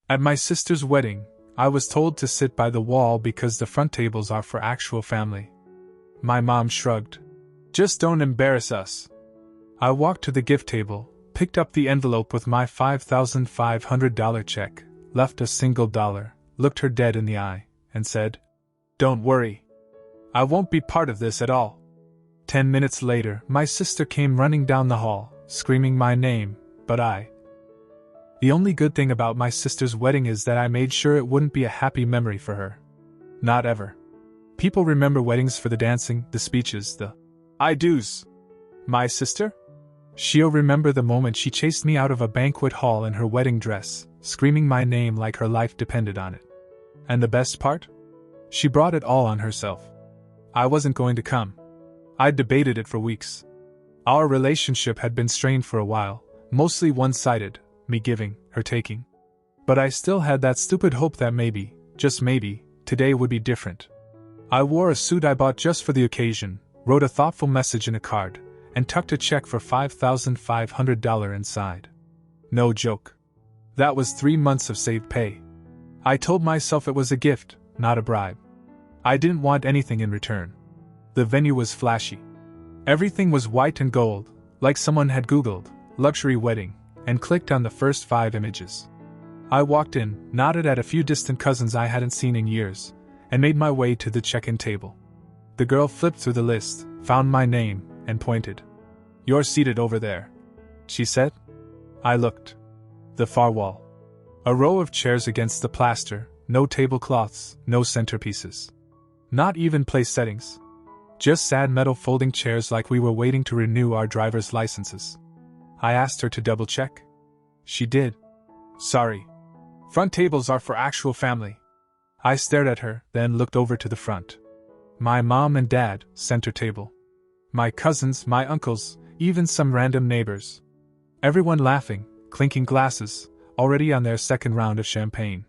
At my sister's wedding, I was told to sit by the wall because the front tables are for actual family. My mom shrugged. Just don't embarrass us. I walked to the gift table, picked up the envelope with my $5,500 check, left a single dollar, looked her dead in the eye, and said, "Don't worry. I won't be part of this at all." 10 minutes later, my sister came running down the hall, screaming my name, but The only good thing about my sister's wedding is that I made sure it wouldn't be a happy memory for her. Not ever. People remember weddings for the dancing, the speeches, the I do's. My sister? She'll remember the moment she chased me out of a banquet hall in her wedding dress, screaming my name like her life depended on it. And the best part? She brought it all on herself. I wasn't going to come. I'd debated it for weeks. Our relationship had been strained for a while, mostly one-sided, me giving, her taking. But I still had that stupid hope that maybe, just maybe, today would be different. I wore a suit I bought just for the occasion, wrote a thoughtful message in a card, and tucked a check for $5,500 inside. No joke. That was 3 months of saved pay. I told myself it was a gift, not a bribe. I didn't want anything in return. The venue was flashy. Everything was white and gold, like someone had Googled luxury wedding and clicked on the first 5 images. I walked in, nodded at a few distant cousins I hadn't seen in years, and made my way to the check-in table. The girl flipped through the list, found my name, and pointed. "You're seated over there," she said. I looked. The far wall. A row of chairs against the plaster, no tablecloths, no centerpieces. Not even place settings. Just sad metal folding chairs like we were waiting to renew our driver's licenses. I asked her to double-check. She did. "Sorry. Front tables are for actual family." I stared at her, then looked over to the front. My mom and dad, center table. My cousins, my uncles, even some random neighbors. Everyone laughing, clinking glasses, already on their second round of champagne.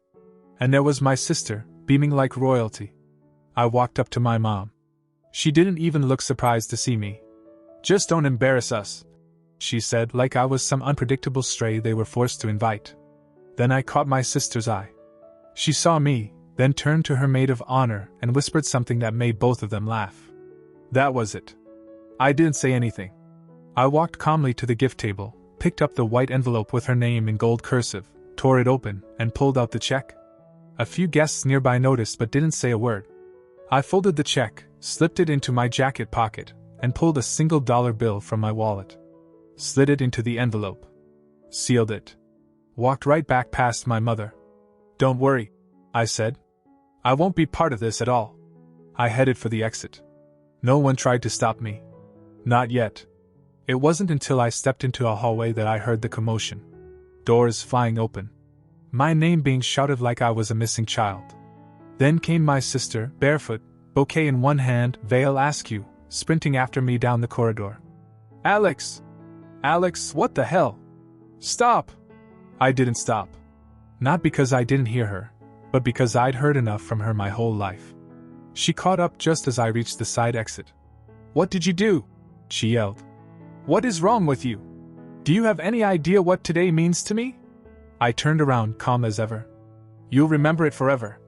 And there was my sister, beaming like royalty. I walked up to my mom. She didn't even look surprised to see me. "Just don't embarrass us," she said, like I was some unpredictable stray they were forced to invite. Then I caught my sister's eye. She saw me, then turned to her maid of honor and whispered something that made both of them laugh. That was it. I didn't say anything. I walked calmly to the gift table, picked up the white envelope with her name in gold cursive, tore it open, and pulled out the check. A few guests nearby noticed but didn't say a word. I folded the check, slipped it into my jacket pocket, and pulled a single dollar bill from my wallet. Slid it into the envelope. Sealed it. Walked right back past my mother. "Don't worry," I said. "I won't be part of this at all." I headed for the exit. No one tried to stop me. Not yet. It wasn't until I stepped into a hallway that I heard the commotion. Doors flying open. My name being shouted like I was a missing child. Then came my sister, barefoot, bouquet in one hand, veil askew, sprinting after me down the corridor. "Alex! Alex, what the hell? Stop!" I didn't stop. Not because I didn't hear her, but because I'd heard enough from her my whole life. She caught up just as I reached the side exit. "What did you do?" she yelled. "What is wrong with you? Do you have any idea what today means to me?" I turned around, calm as ever. "You'll remember it forever,"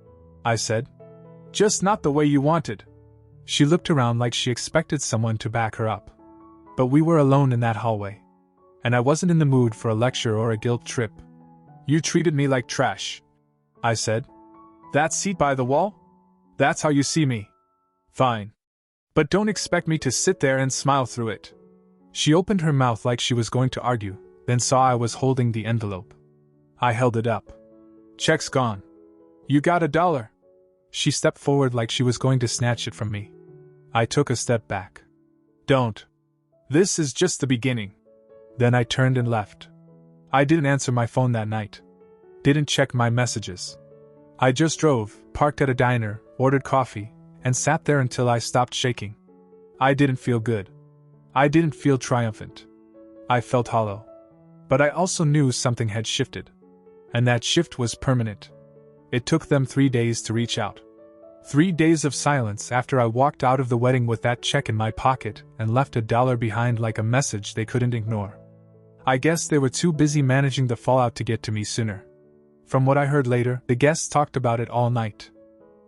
I said. "Just not the way you wanted." She looked around like she expected someone to back her up. But we were alone in that hallway. And I wasn't in the mood for a lecture or a guilt trip. "You treated me like trash," I said. "That seat by the wall? That's how you see me. Fine. But don't expect me to sit there and smile through it." She opened her mouth like she was going to argue, then saw I was holding the envelope. I held it up. "Check's gone. You got $1. She stepped forward like she was going to snatch it from me. I took a step back. "Don't. This is just the beginning." Then I turned and left. I didn't answer my phone that night. Didn't check my messages. I just drove, parked at a diner, ordered coffee, and sat there until I stopped shaking. I didn't feel good. I didn't feel triumphant. I felt hollow. But I also knew something had shifted. And that shift was permanent. It took them 3 days to reach out. 3 days of silence after I walked out of the wedding with that check in my pocket and left $1 behind like a message they couldn't ignore. I guess they were too busy managing the fallout to get to me sooner. From what I heard later, the guests talked about it all night.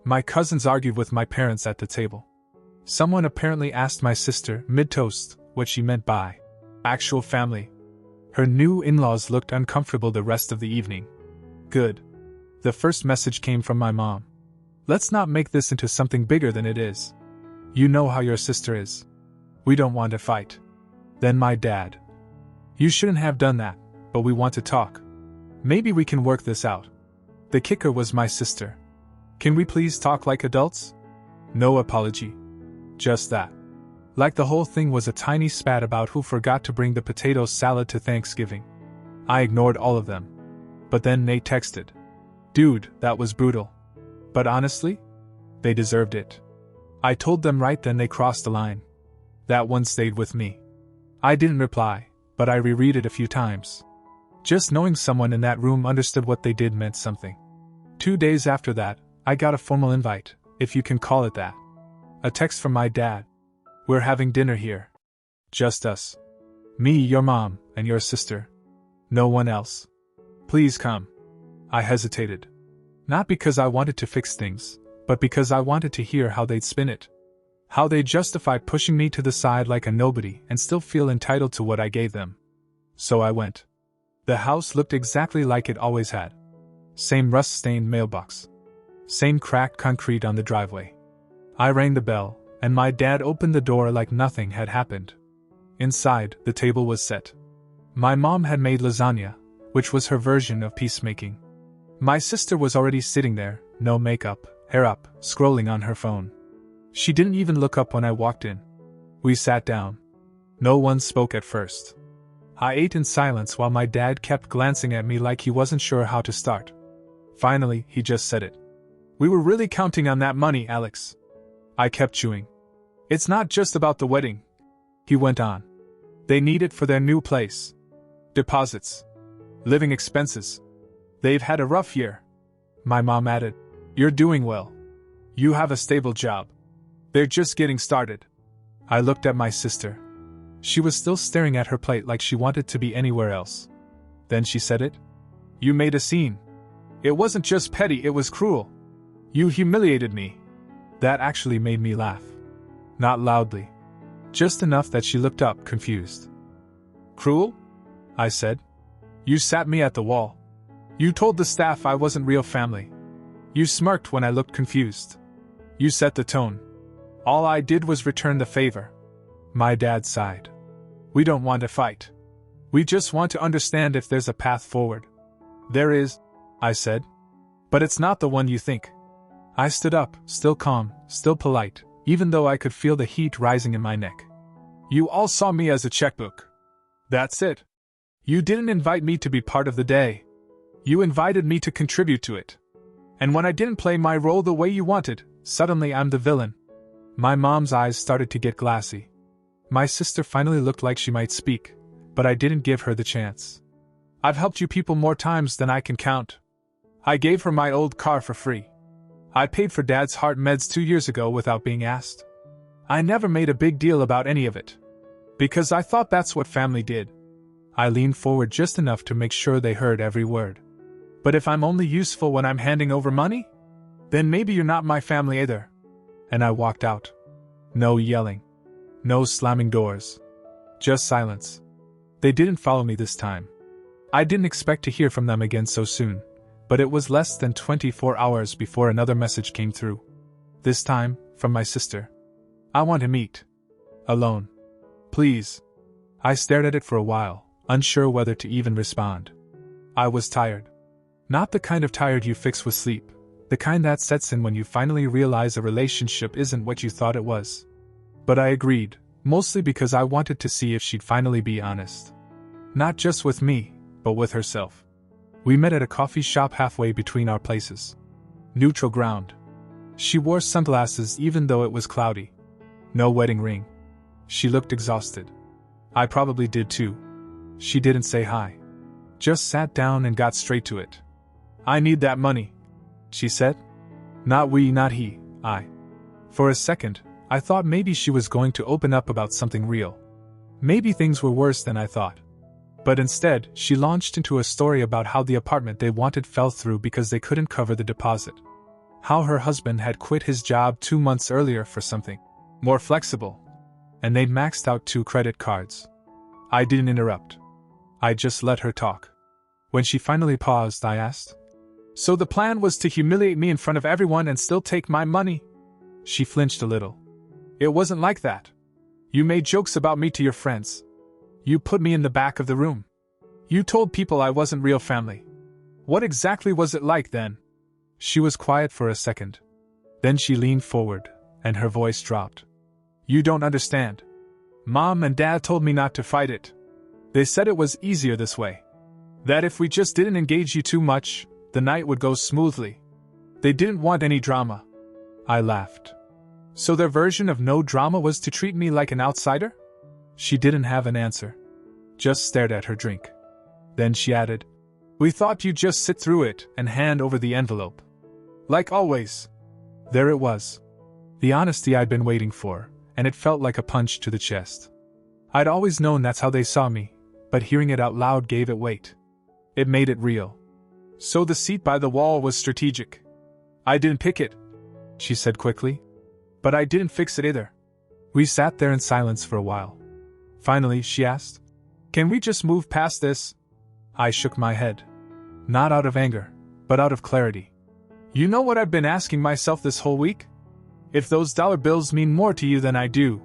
My cousins argued with my parents at the table. Someone apparently asked my sister, mid-toast, what she meant by actual family. Her new in-laws looked uncomfortable the rest of the evening. Good. The first message came from my mom. Let's not make this into something bigger than it is. You know how your sister is. We don't want to fight. Then my dad. You shouldn't have done that, but we want to talk. Maybe we can work this out. The kicker was my sister. Can we please talk like adults? No apology. Just that. Like the whole thing was a tiny spat about who forgot to bring the potato salad to Thanksgiving. I ignored all of them. But then Nate texted. Dude, that was brutal. But honestly, they deserved it. I told them right then they crossed the line. That one stayed with me. I didn't reply, but I reread it a few times. Just knowing someone in that room understood what they did meant something. 2 days after that, I got a formal invite, if you can call it that. A text from my dad. We're having dinner here. Just us. Me, your mom, and your sister. No one else. Please come. I hesitated. Not because I wanted to fix things, but because I wanted to hear how they'd spin it. How they'd justify pushing me to the side like a nobody and still feel entitled to what I gave them. So I went. The house looked exactly like it always had. Same rust-stained mailbox. Same cracked concrete on the driveway. I rang the bell, and my dad opened the door like nothing had happened. Inside, the table was set. My mom had made lasagna, which was her version of peacemaking. My sister was already sitting there, no makeup, hair up, scrolling on her phone. She didn't even look up when I walked in. We sat down. No one spoke at first. I ate in silence while my dad kept glancing at me like he wasn't sure how to start. Finally, he just said it. We were really counting on that money, Alex. I kept chewing. It's not just about the wedding. He went on. They need it for their new place. Deposits. Living expenses. They've had a rough year. My mom added. You're doing well. You have a stable job. They're just getting started. I looked at my sister. She was still staring at her plate like she wanted to be anywhere else. Then she said it. You made a scene. It wasn't just petty, it was cruel. You humiliated me. That actually made me laugh. Not loudly. Just enough that she looked up, confused. Cruel? I said. You sat me at the wall. You told the staff I wasn't real family. You smirked when I looked confused. You set the tone. All I did was return the favor. My dad sighed. We don't want to fight. We just want to understand if there's a path forward. There is, I said. But it's not the one you think. I stood up, still calm, still polite, even though I could feel the heat rising in my neck. You all saw me as a checkbook. That's it. You didn't invite me to be part of the day. You invited me to contribute to it. And when I didn't play my role the way you wanted, suddenly I'm the villain. My mom's eyes started to get glassy. My sister finally looked like she might speak, but I didn't give her the chance. I've helped you people more times than I can count. I gave her my old car for free. I paid for Dad's heart meds 2 years ago without being asked. I never made a big deal about any of it. Because I thought that's what family did. I leaned forward just enough to make sure they heard every word. But if I'm only useful when I'm handing over money? Then maybe you're not my family either. And I walked out. No yelling. No slamming doors. Just silence. They didn't follow me this time. I didn't expect to hear from them again so soon, but it was less than 24 hours before another message came through. This time, from my sister. I want to meet. Alone. Please. I stared at it for a while, unsure whether to even respond. I was tired. Not the kind of tired you fix with sleep, the kind that sets in when you finally realize a relationship isn't what you thought it was. But I agreed, mostly because I wanted to see if she'd finally be honest. Not just with me, but with herself. We met at a coffee shop halfway between our places. Neutral ground. She wore sunglasses even though it was cloudy. No wedding ring. She looked exhausted. I probably did too. She didn't say hi. Just sat down and got straight to it. I need that money, she said. Not we, not he, I. For a second, I thought maybe she was going to open up about something real. Maybe things were worse than I thought. But instead, she launched into a story about how the apartment they wanted fell through because they couldn't cover the deposit. How her husband had quit his job 2 months earlier for something more flexible, and they'd maxed out 2 credit cards. I didn't interrupt. I just let her talk. When she finally paused, I asked, "So the plan was to humiliate me in front of everyone and still take my money?" She flinched a little. "It wasn't like that. You made jokes about me to your friends. You put me in the back of the room. You told people I wasn't real family. What exactly was it like then?" She was quiet for a second. Then she leaned forward, and her voice dropped. "You don't understand. Mom and Dad told me not to fight it. They said it was easier this way. That if we just didn't engage you too much, the night would go smoothly. They didn't want any drama." I laughed. "So their version of no drama was to treat me like an outsider?" She didn't have an answer. Just stared at her drink. Then she added, "We thought you'd just sit through it and hand over the envelope. Like always." There it was. The honesty I'd been waiting for, and it felt like a punch to the chest. I'd always known that's how they saw me, but hearing it out loud gave it weight. It made it real. "So the seat by the wall was strategic. I didn't pick it," she said quickly. "But I didn't fix it either." We sat there in silence for a while. Finally, she asked, "Can we just move past this?" I shook my head. Not out of anger, but out of clarity. "You know what I've been asking myself this whole week? If those dollar bills mean more to you than I do.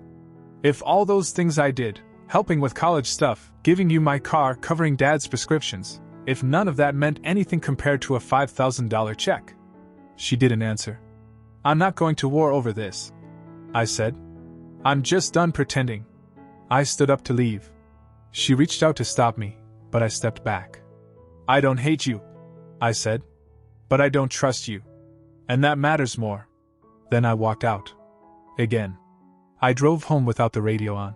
If all those things I did, helping with college stuff, giving you my car, covering Dad's prescriptions, if none of that meant anything compared to a $5,000 check." She didn't answer. "I'm not going to war over this," I said. "I'm just done pretending." I stood up to leave. She reached out to stop me, but I stepped back. "I don't hate you," I said. "But I don't trust you. And that matters more." Then I walked out. Again. I drove home without the radio on.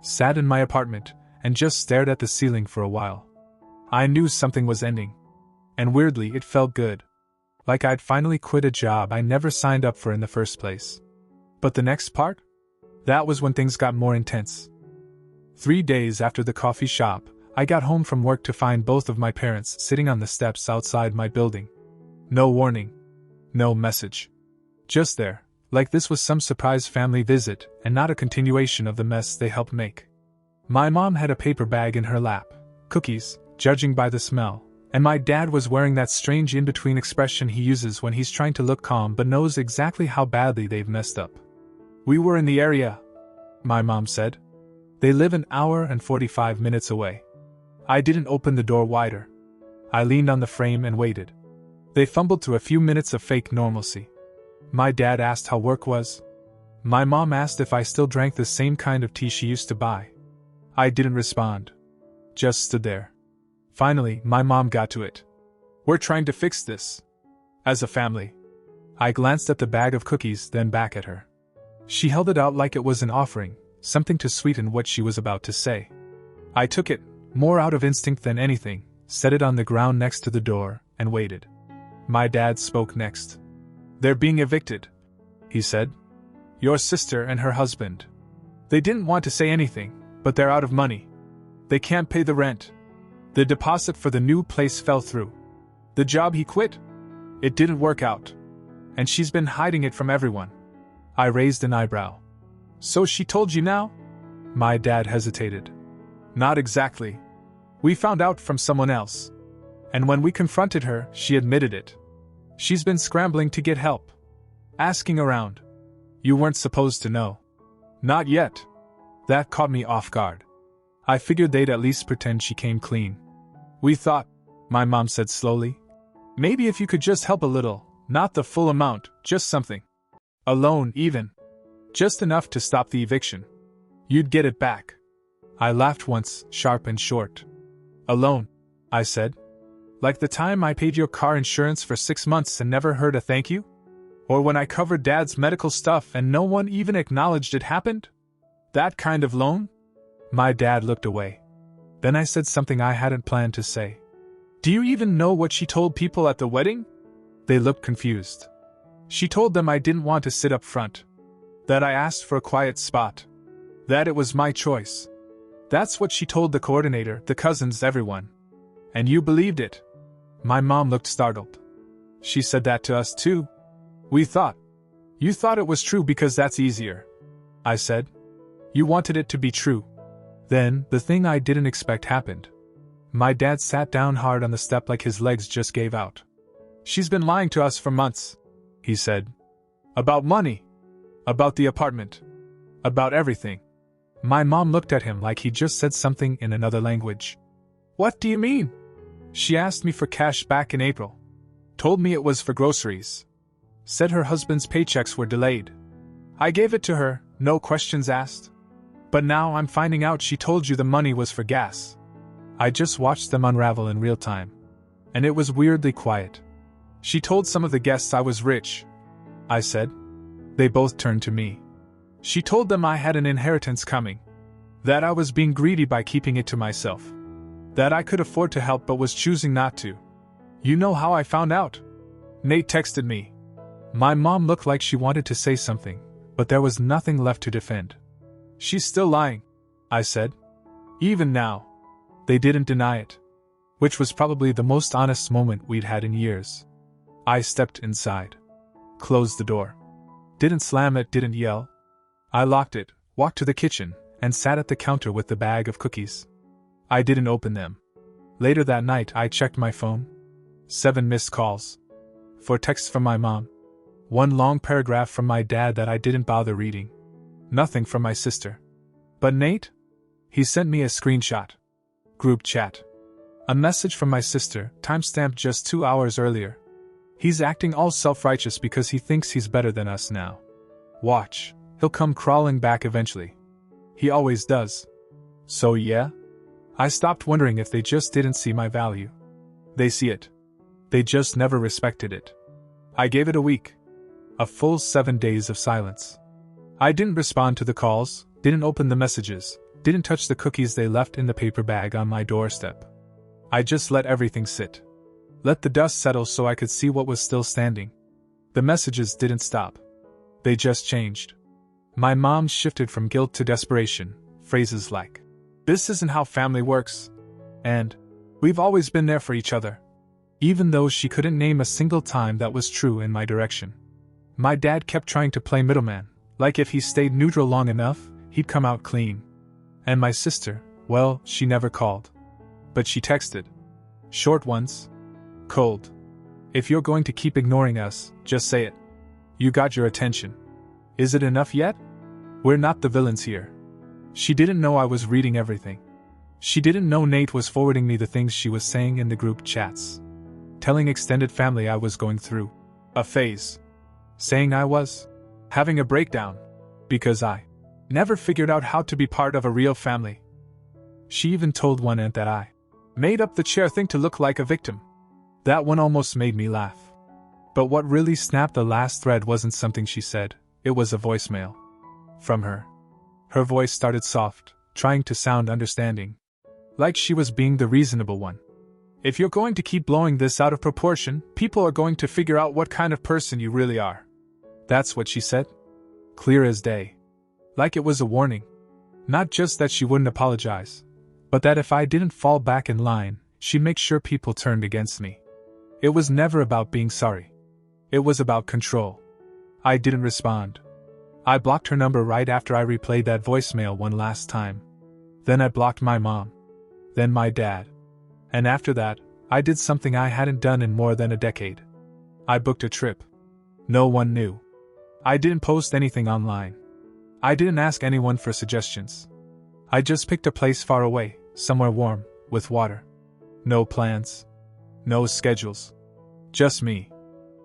Sat in my apartment, and just stared at the ceiling for a while. I knew something was ending. And weirdly, it felt good. Like I'd finally quit a job I never signed up for in the first place. But the next part? That was when things got more intense. 3 days after the coffee shop, I got home from work to find both of my parents sitting on the steps outside my building. No warning. No message. Just there, like this was some surprise family visit and not a continuation of the mess they helped make. My mom had a paper bag in her lap, cookies, judging by the smell, and my dad was wearing that strange in-between expression he uses when he's trying to look calm but knows exactly how badly they've messed up. "We were in the area," my mom said. "They live an hour and 45 minutes away." I didn't open the door wider. I leaned on the frame and waited. They fumbled through a few minutes of fake normalcy. My dad asked how work was. My mom asked if I still drank the same kind of tea she used to buy. I didn't respond. Just stood there. Finally, my mom got to it. "We're trying to fix this. As a family." I glanced at the bag of cookies, then back at her. She held it out like it was an offering, something to sweeten what she was about to say. I took it, more out of instinct than anything, set it on the ground next to the door, and waited. My dad spoke next. "They're being evicted," he said. "Your sister and her husband. They didn't want to say anything, but they're out of money. They can't pay the rent. The deposit for the new place fell through. The job he quit? It didn't work out. And she's been hiding it from everyone." I raised an eyebrow. "So she told you now?" My dad hesitated. "Not exactly. We found out from someone else. And when we confronted her, she admitted it. She's been scrambling to get help. Asking around. You weren't supposed to know." "Not yet." That caught me off guard. I figured they'd at least pretend she came clean. "We thought," my mom said slowly, "maybe if you could just help a little, not the full amount, just something. A loan, even. Just enough to stop the eviction. You'd get it back." I laughed once, sharp and short. "A loan," I said. "Like the time I paid your car insurance for 6 months and never heard a thank you? Or when I covered Dad's medical stuff and no one even acknowledged it happened? That kind of loan?" My dad looked away. Then I said something I hadn't planned to say. "Do you even know what she told people at the wedding?" They looked confused. "She told them I didn't want to sit up front. That I asked for a quiet spot. That it was my choice. That's what she told the coordinator, the cousins, everyone. And you believed it? My mom looked startled. She said that to us too. We thought. You thought it was true because that's easier, I said. You wanted it to be true. Then, the thing I didn't expect happened. My dad sat down hard on the step like his legs just gave out. She's been lying to us for months, he said. About money. About the apartment. About everything. My mom looked at him like he just said something in another language. What do you mean? She asked me for cash back in April. Told me it was for groceries. Said her husband's paychecks were delayed. I gave it to her, no questions asked. But now I'm finding out she told you the money was for gas. I just watched them unravel in real time. And it was weirdly quiet. She told some of the guests I was rich, I said. They both turned to me. She told them I had an inheritance coming. That I was being greedy by keeping it to myself. That I could afford to help but was choosing not to. You know how I found out? Nate texted me. My mom looked like she wanted to say something, but there was nothing left to defend. She's still lying, I said. Even now. They didn't deny it. Which was probably the most honest moment we'd had in years. I stepped inside. Closed the door. Didn't slam it, didn't yell. I locked it, walked to the kitchen, and sat at the counter with the bag of cookies. I didn't open them. Later that night I checked my phone. 7 missed calls. 4 texts from my mom. 1 long paragraph from my dad that I didn't bother reading. Nothing from my sister. But Nate? He sent me a screenshot. Group chat. A message from my sister, timestamped just 2 hours earlier. He's acting all self-righteous because he thinks he's better than us now. Watch. He'll come crawling back eventually. He always does. So yeah? I stopped wondering if they just didn't see my value. They see it. They just never respected it. I gave it a week. A full 7 days of silence. I didn't respond to the calls, didn't open the messages, didn't touch the cookies they left in the paper bag on my doorstep. I just let everything sit. Let the dust settle so I could see what was still standing. The messages didn't stop. They just changed. My mom shifted from guilt to desperation, phrases like, "This isn't how family works," and, "We've always been there for each other," even though she couldn't name a single time that was true in my direction. My dad kept trying to play middleman, like if he stayed neutral long enough, he'd come out clean. And my sister, well, she never called. But she texted. Short ones. Cold. "If you're going to keep ignoring us, just say it. You got your attention. Is it enough yet? We're not the villains here." She didn't know I was reading everything. She didn't know Nate was forwarding me the things she was saying in the group chats. Telling extended family I was going through a phase. Saying I was having a breakdown because I never figured out how to be part of a real family. She even told one aunt that I made up the chair thing to look like a victim. That one almost made me laugh. But what really snapped the last thread wasn't something she said, it was a voicemail. From her. Her voice started soft, trying to sound understanding. Like she was being the reasonable one. "If you're going to keep blowing this out of proportion, people are going to figure out what kind of person you really are." That's what she said. Clear as day. Like it was a warning. Not just that she wouldn't apologize, but that if I didn't fall back in line, she'd make sure people turned against me. It was never about being sorry. It was about control. I didn't respond. I blocked her number right after I replayed that voicemail one last time. Then I blocked my mom. Then my dad. And after that, I did something I hadn't done in more than a decade. I booked a trip. No one knew. I didn't post anything online. I didn't ask anyone for suggestions. I just picked a place far away, somewhere warm, with water. No plans. No schedules. Just me.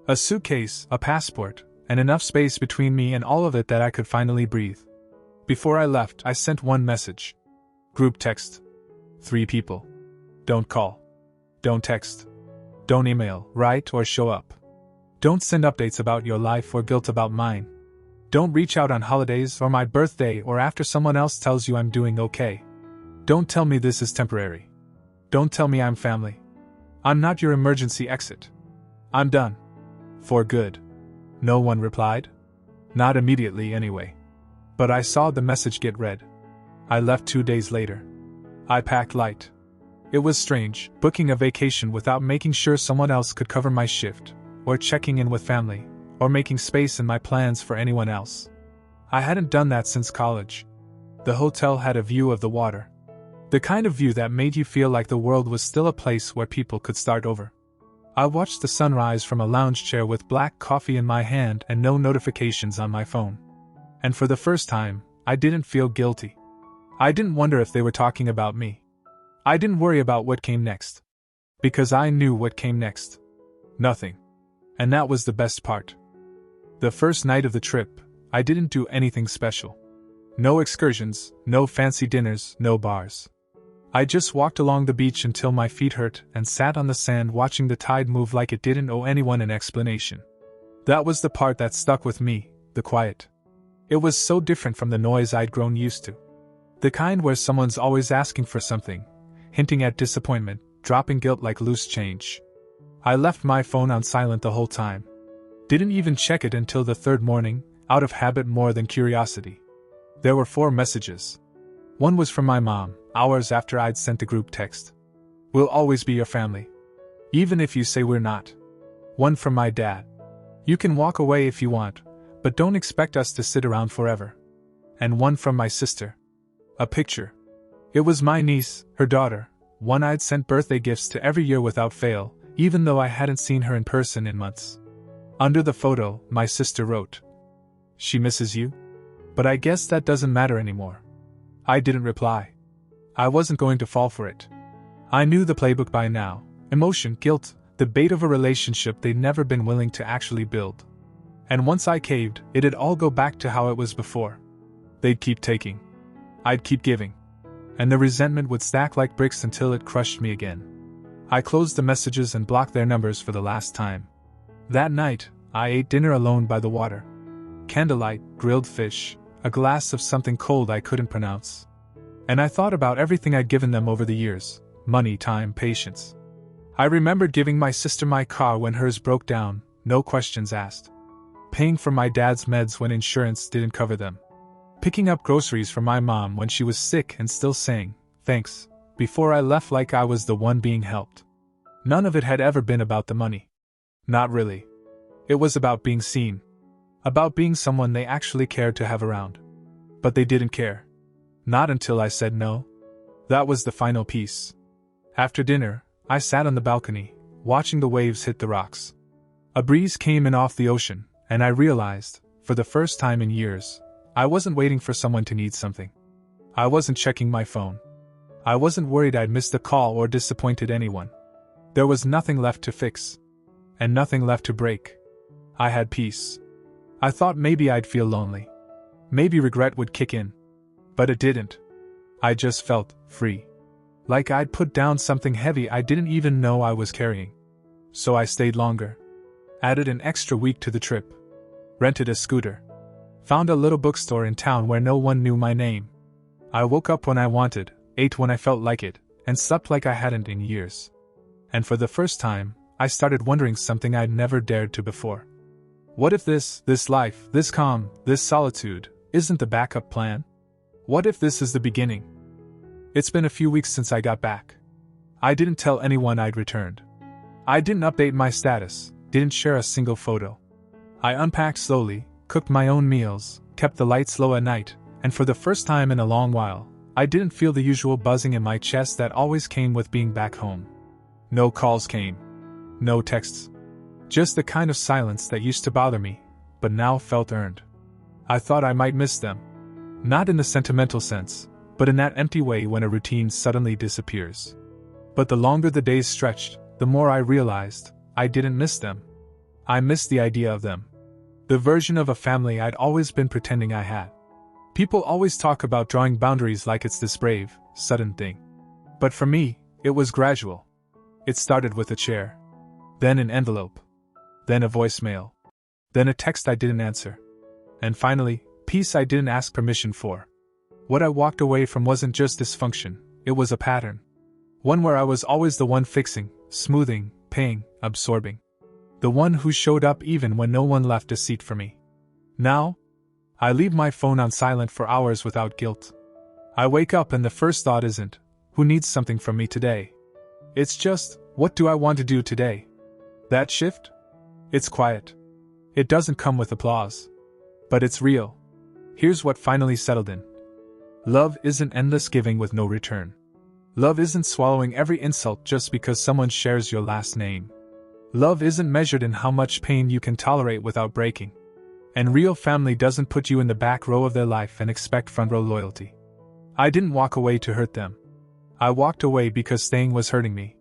A suitcase, a passport, and enough space between me and all of it that I could finally breathe. Before I left, I sent one message. Group text. 3 people. Don't call. Don't text. Don't email, write, or show up. Don't send updates about your life or guilt about mine. Don't reach out on holidays or my birthday or after someone else tells you I'm doing okay. Don't tell me this is temporary. Don't tell me I'm family. I'm not your emergency exit. I'm done. For good. No one replied. Not immediately anyway. But I saw the message get read. I left 2 days later. I packed light. It was strange, booking a vacation without making sure someone else could cover my shift, or checking in with family, or making space in my plans for anyone else. I hadn't done that since college. The hotel had a view of the water. The kind of view that made you feel like the world was still a place where people could start over. I watched the sunrise from a lounge chair with black coffee in my hand and no notifications on my phone. And for the first time, I didn't feel guilty. I didn't wonder if they were talking about me. I didn't worry about what came next. Because I knew what came next. Nothing. And that was the best part. The first night of the trip, I didn't do anything special. No excursions, no fancy dinners, no bars. I just walked along the beach until my feet hurt and sat on the sand watching the tide move like it didn't owe anyone an explanation. That was the part that stuck with me, the quiet. It was so different from the noise I'd grown used to. The kind where someone's always asking for something, hinting at disappointment, dropping guilt like loose change. I left my phone on silent the whole time. Didn't even check it until the third morning, out of habit more than curiosity. There were 4 messages. One was from my mom, hours after I'd sent the group text. "We'll always be your family. Even if you say we're not." One from my dad. "You can walk away if you want, but don't expect us to sit around forever." And one from my sister. A picture. It was my niece, her daughter, one I'd sent birthday gifts to every year without fail, even though I hadn't seen her in person in months. Under the photo, my sister wrote, "She misses you? But I guess that doesn't matter anymore." I didn't reply. I wasn't going to fall for it. I knew the playbook by now: emotion, guilt, the bait of a relationship they'd never been willing to actually build. And once I caved, it'd all go back to how it was before. They'd keep taking. I'd keep giving. And the resentment would stack like bricks until it crushed me again. I closed the messages and blocked their numbers for the last time. That night, I ate dinner alone by the water. Candlelight, grilled fish, a glass of something cold I couldn't pronounce. And I thought about everything I'd given them over the years: money, time, patience. I remembered giving my sister my car when hers broke down, no questions asked. Paying for my dad's meds when insurance didn't cover them. Picking up groceries for my mom when she was sick and still saying, "Thanks," before I left like I was the one being helped. None of it had ever been about the money. Not really. It was about being seen. About being someone they actually cared to have around. But they didn't care. Not until I said no. That was the final piece. After dinner, I sat on the balcony, watching the waves hit the rocks. A breeze came in off the ocean, and I realized, for the first time in years, I wasn't waiting for someone to need something. I wasn't checking my phone. I wasn't worried I'd missed a call or disappointed anyone. There was nothing left to fix. And nothing left to break. I had peace. I thought maybe I'd feel lonely. Maybe regret would kick in. But it didn't. I just felt free. Like I'd put down something heavy I didn't even know I was carrying. So I stayed longer. Added an extra week to the trip. Rented a scooter. Found a little bookstore in town where no one knew my name. I woke up when I wanted, ate when I felt like it, and slept like I hadn't in years. And for the first time, I started wondering something I'd never dared to before. What if this life, this calm, this solitude, isn't the backup plan? What if this is the beginning? It's been a few weeks since I got back. I didn't tell anyone I'd returned. I didn't update my status, didn't share a single photo. I unpacked slowly, cooked my own meals, kept the lights low at night, and for the first time in a long while, I didn't feel the usual buzzing in my chest that always came with being back home. No calls came. No texts. Just the kind of silence that used to bother me, but now felt earned. I thought I might miss them. Not in the sentimental sense, but in that empty way when a routine suddenly disappears. But the longer the days stretched, the more I realized I didn't miss them. I missed the idea of them. The version of a family I'd always been pretending I had. People always talk about drawing boundaries like it's this brave, sudden thing. But for me, it was gradual. It started with a chair. Then an envelope. Then a voicemail. Then a text I didn't answer. And finally, peace I didn't ask permission for. What I walked away from wasn't just dysfunction, it was a pattern. One where I was always the one fixing, smoothing, paying, absorbing. The one who showed up even when no one left a seat for me. Now, I leave my phone on silent for hours without guilt. I wake up and the first thought isn't, Who needs something from me today? It's just, what do I want to do today? That shift? It's quiet. It doesn't come with applause. But it's real. Here's what finally settled in. Love isn't endless giving with no return. Love isn't swallowing every insult just because someone shares your last name. Love isn't measured in how much pain you can tolerate without breaking. And real family doesn't put you in the back row of their life and expect front row loyalty. I didn't walk away to hurt them. I walked away because staying was hurting me.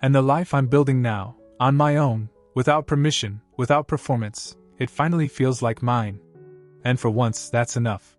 And the life I'm building now, on my own, without permission, without performance, it finally feels like mine. And for once, that's enough.